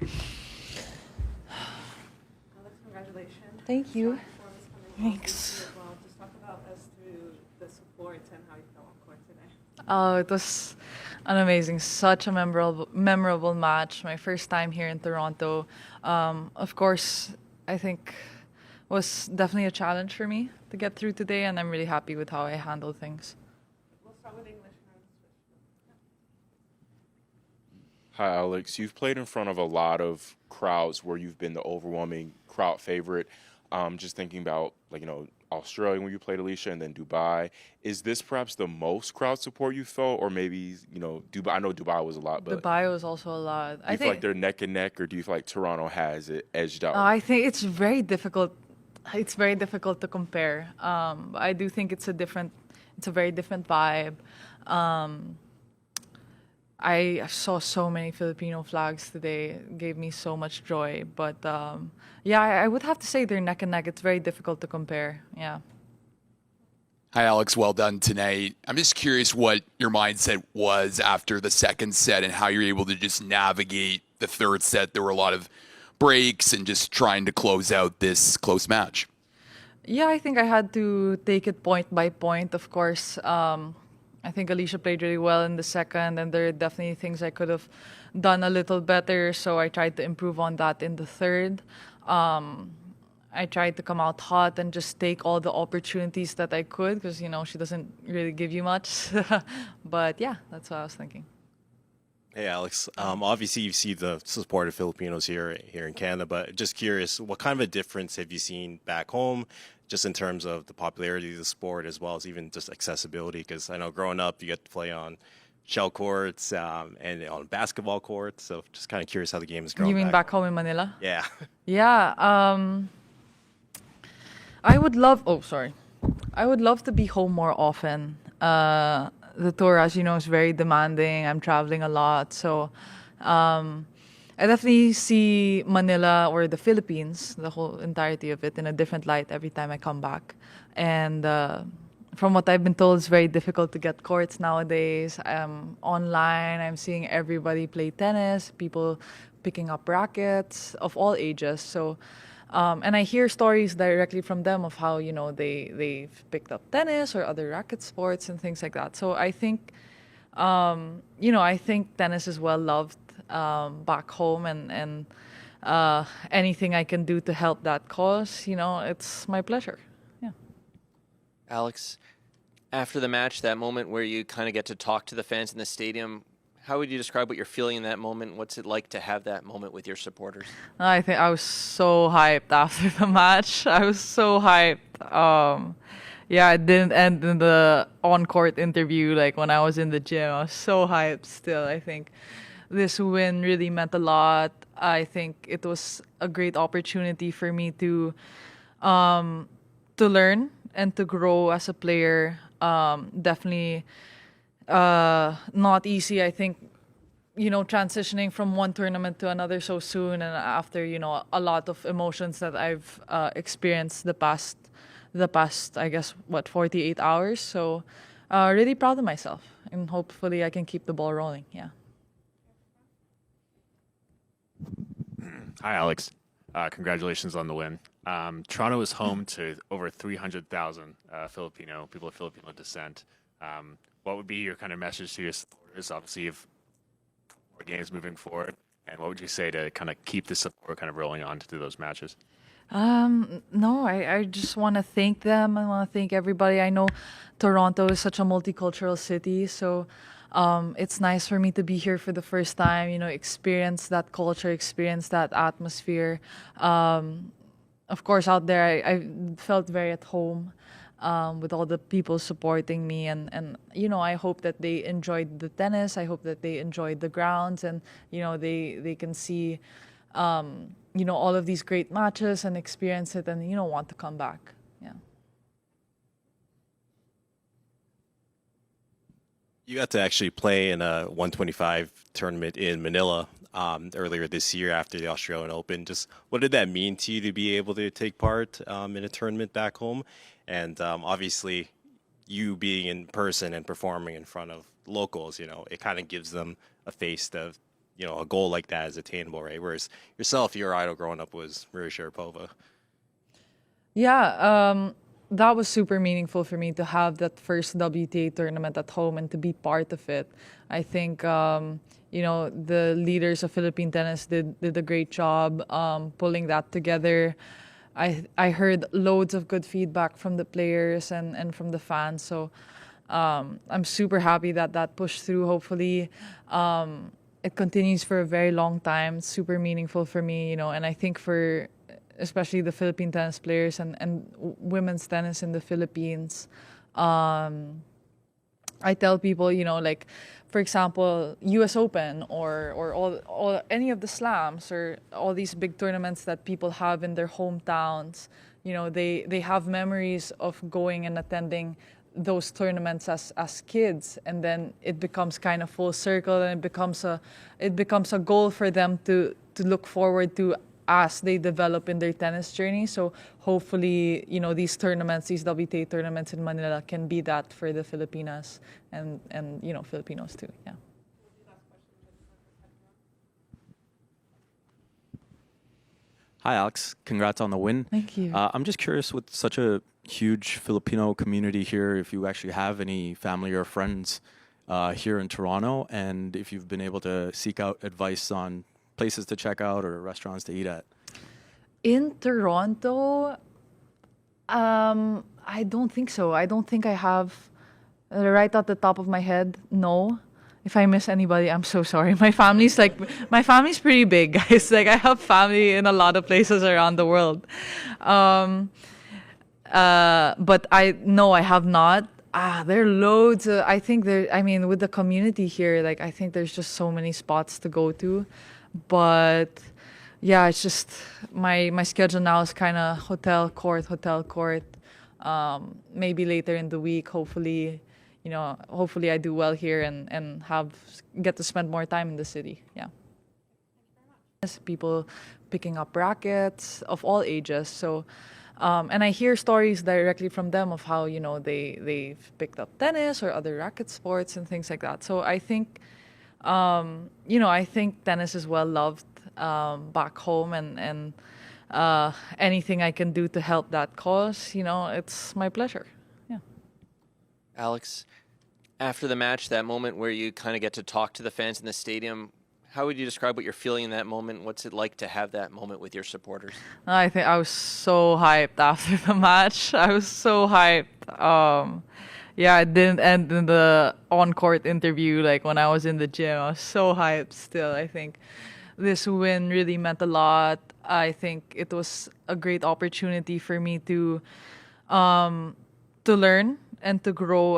Alex, congratulations. Thank you. Strong performance coming off Thanks. as well. Just talk about us through the support and how you felt on court today. Oh, it was an amazing, such a memorable match. My first time here in Toronto. Of course, I think was definitely a challenge for me to get through today, and I'm really happy with how I handled things. We'll start with English and then switch. Hi, Alex. You've played in front of a lot of crowds where you've been the overwhelming crowd favorite. Just thinking about, like, Australia when you played Alycia and then Dubai. Is this perhaps the most crowd support you felt? Or maybe, Dubai? I know Dubai was a lot, but Dubai was also a lot. do I you feel like think they're neck and neck, or do you feel like Toronto has it edged out? I think it's very difficult. It's very difficult to compare. I do think it's a very different vibe. Um, I saw so many Filipino flags today. It gave me so much joy. But yeah, I would have to say they're neck and neck. It's very difficult to compare. Yeah. Hi, Alex. Well done tonight. I'm just curious what your mindset was after the second set and how you're able to just navigate the third set. There were a lot of breaks and just trying to close out this close match. Yeah, I think I had to take it point by point, of course. I think Alycia played really well in the second, and there are definitely things I could have done a little better, so I tried to improve on that in the third. I tried to come out hot and just take all the opportunities that I could because, she doesn't really give you much. But yeah, that's what I was thinking. Hey Alex, obviously you see the support of Filipinos here in Canada, but just curious, what kind of a difference have you seen back home, just in terms of the popularity of the sport as well as even just accessibility? Because I know growing up you get to play on shell courts and on basketball courts, so just kind of curious how the game has grown. You mean back home. home in Manila? Yeah. Yeah. I would love. Oh, sorry. I would love to be home more often. The tour, as you know, is very demanding. I'm traveling a lot, so I definitely see Manila or the Philippines, the whole entirety of it, in a different light every time I come back. And from what I've been told, it's very difficult to get courts nowadays. Online, I'm seeing everybody play tennis, people picking up rackets of all ages. So, and I hear stories directly from them of how they've picked up tennis or other racket sports and things like that. So I think I think tennis is well loved back home, and anything I can do to help that cause, it's my pleasure. Yeah. Alex, after the match, that moment where you kind of get to talk to the fans in the stadium, how would you describe what you're feeling in that moment? What's it like to have that moment with your supporters? I think I was so hyped after the match. I was so hyped. Yeah, it didn't end in the on-court interview like when I was in the gym. I was so hyped still. I think this win really meant a lot. I think it was a great opportunity for me to learn and to grow as a player. Definitely not easy. I think transitioning from one tournament to another so soon, and after a lot of emotions that I've experienced the past I guess 48 hours. So really proud of myself, and hopefully I can keep the ball rolling. Yeah. Hi, Alex. Congratulations on the win. Toronto is home to over 300,000 people of Filipino descent. What would be your kind of message to your supporters? Obviously, you've more games moving forward, and what would you say to kind of keep the support kind of rolling on to those matches? No, I just want to thank them. I want to thank everybody. I know Toronto is such a multicultural city, so it's nice for me to be here for the first time, experience that culture, experience that atmosphere. Of course, out there, I felt very at home with all the people supporting me. And I hope that they enjoyed the tennis. I hope that they enjoyed the grounds, and, they can see, all of these great matches and experience it and, want to come back. Yeah. You got to actually play in a 125 tournament in Manila earlier this year after the Australian Open. Just what did that mean to you to be able to take part in a tournament back home? And obviously, you being in person and performing in front of locals, it kind of gives them a taste of, a goal like that is attainable, right? Whereas yourself, your idol growing up was Maria Sharapova. Yeah, that was super meaningful for me to have that first WTA tournament at home and to be part of it. I think, the leaders of Philippine tennis did a great job pulling that together. I heard loads of good feedback from the players and from the fans. So I'm super happy that pushed through. Hopefully, it continues for a very long time. It's super meaningful for me, and I think for especially the Philippine tennis players and women's tennis in the Philippines. I tell people, like, for example, U.S. Open or all any of the slams or all these big tournaments that people have in their hometowns. They have memories of going and attending those tournaments as kids, and then it becomes kind of full circle, and it becomes a goal for them to look forward to as they develop in their tennis journey. So hopefully, these tournaments, these WTA tournaments in Manila can be that for the Filipinas and Filipinos too. Yeah. Hi, Alex. Congrats on the win. Thank you. I'm just curious, with such a huge Filipino community here, if you actually have any family or friends here in Toronto, and if you've been able to seek out advice on places to check out or restaurants to eat at. In Toronto, I don't think so. I don't think I have, right at the top of my head, no. If I miss anybody, I'm so sorry. My family's pretty big, guys. Like, I have family in a lot of places around the world. But I have not. There are loads. With the community here, like, I think there's just so many spots to go to. But yeah, it's just my schedule now is kind of hotel court. Maybe later in the week, hopefully I do well here and get to spend more time in the city. Yeah. People picking up rackets of all ages. So, and I hear stories directly from them of how they've picked up tennis or other racket sports and things like that. So I think. I think tennis is well loved back home, and anything I can do to help that cause, it's my pleasure. Yeah. Alex, after the match, that moment where you kind of get to talk to the fans in the stadium, how would you describe what you're feeling in that moment? What's it like to have that moment with your supporters? I think I was so hyped after the match. I was so hyped. Yeah, it didn't end in the on-court interview. Like, when I was in the gym, I was so hyped still. I think this win really meant a lot. I think it was a great opportunity for me to learn and to grow